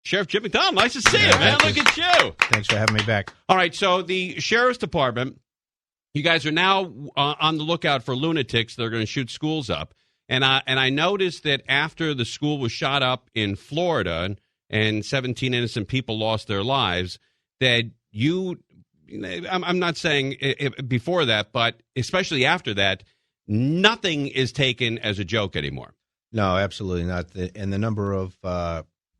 Sheriff Jim McDonnell, nice to see you, man. Look at you. Thanks for having me back. All right, so the Sheriff's Department, you guys are now on the lookout for lunatics that are going to shoot schools up. And I noticed that after the school was shot up in Florida and 17 innocent people lost their lives, that I'm not saying before that, but especially after that, nothing is taken as a joke anymore. No, absolutely not. And the number of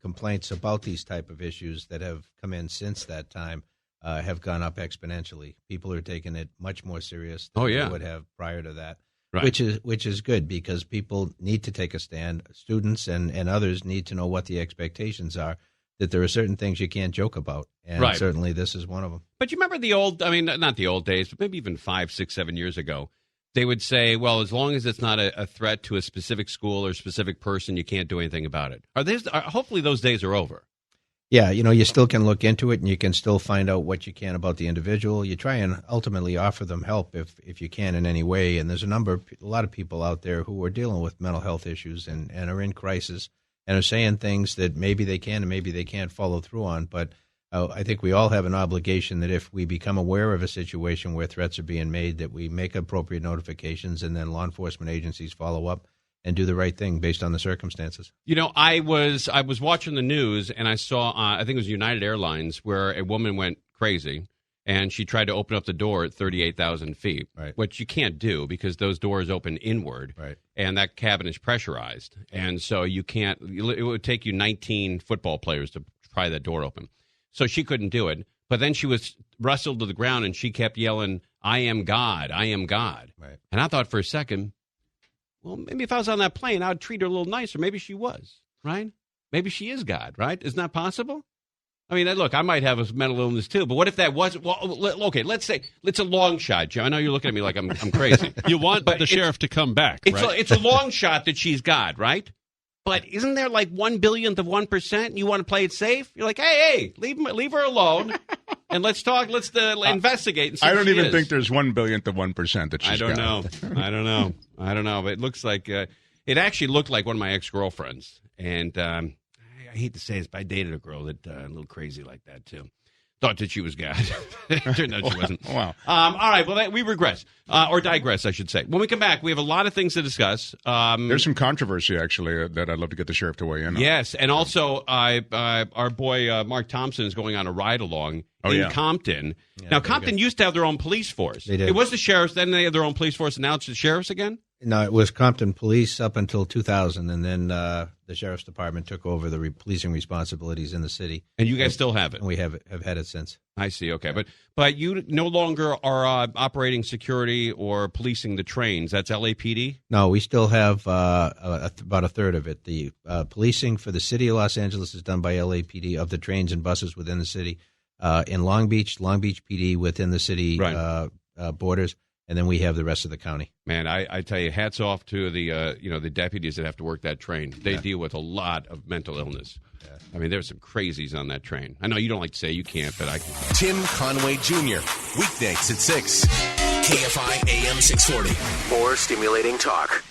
complaints about these type of issues that have come in since that time have gone up exponentially. People are taking it much more serious than they would have prior to that, right. which is good because people need to take a stand. Students and others need to know what the expectations are, that there are certain things you can't joke about, and certainly this is one of them. But you remember not the old days, but maybe even 5, 6, 7 years ago, they would say, well, as long as it's not a threat to a specific school or a specific person, you can't do anything about it. Hopefully those days are over. Yeah, you still can look into it, and you can still find out what you can about the individual. You try and ultimately offer them help if you can in any way. And there's a lot of people out there who are dealing with mental health issues and are in crisis and are saying things that maybe they can and maybe they can't follow through on. But I think we all have an obligation that if we become aware of a situation where threats are being made, that we make appropriate notifications and then law enforcement agencies follow up and do the right thing based on the circumstances. I was watching the news and I saw, I think it was United Airlines, where a woman went crazy and she tried to open up the door at 38,000 feet, which you can't do because those doors open inward, and that cabin is pressurized. And so you can't, it would take you 19 football players to pry that door open. So she couldn't do it. But then she was wrestled to the ground and she kept yelling, "I am God, I am God." Right. And I thought for a second, well, maybe if I was on that plane, I would treat her a little nicer. Maybe she was, right? Maybe she is God, right? Isn't that possible? I mean, look, I might have a mental illness too, but what if that wasn't? Well, okay, let's say it's a long shot, Jim. I know you're looking at me like I'm crazy. You want the sheriff to come back, right? It's a long shot that she's God, right? But isn't there like 1/1000000000 of 1%? You want to play it safe? You're like, hey, leave her alone, and let's talk. Let's investigate. And see I don't even think there's 1/10000000 of 1% that she's got. I don't know. But it looks like it actually looked like one of my ex-girlfriends, and I hate to say this, but I dated a girl that a little crazy like that too. Thought that she was God. Turned out she wasn't. Wow. All right. Well, we regress or digress, I should say. When we come back, we have a lot of things to discuss. There's some controversy actually that I'd love to get the sheriff to weigh in on. Yes, and also our boy Mark Thompson is going on a ride along in Compton. Yeah, now, Compton used to have their own police force. They did. It was the sheriffs. Then they had their own police force, and now it's the sheriffs again. No, it was Compton Police up until 2000, and then the Sheriff's Department took over the policing responsibilities in the city. And you guys still have it? And we have had it since. I see, okay. But you no longer are operating security or policing the trains. That's LAPD? No, we still have about a third of it. The policing for the city of Los Angeles is done by LAPD of the trains and buses within the city. In Long Beach PD within the city borders. And then we have the rest of the county. Man, I tell you, hats off to the deputies that have to work that train. They deal with a lot of mental illness. Yeah. I mean, there's some crazies on that train. I know you don't like to say you can't, but I can. Tim Conway Jr., weekdays at 6. KFI AM 640. More stimulating talk.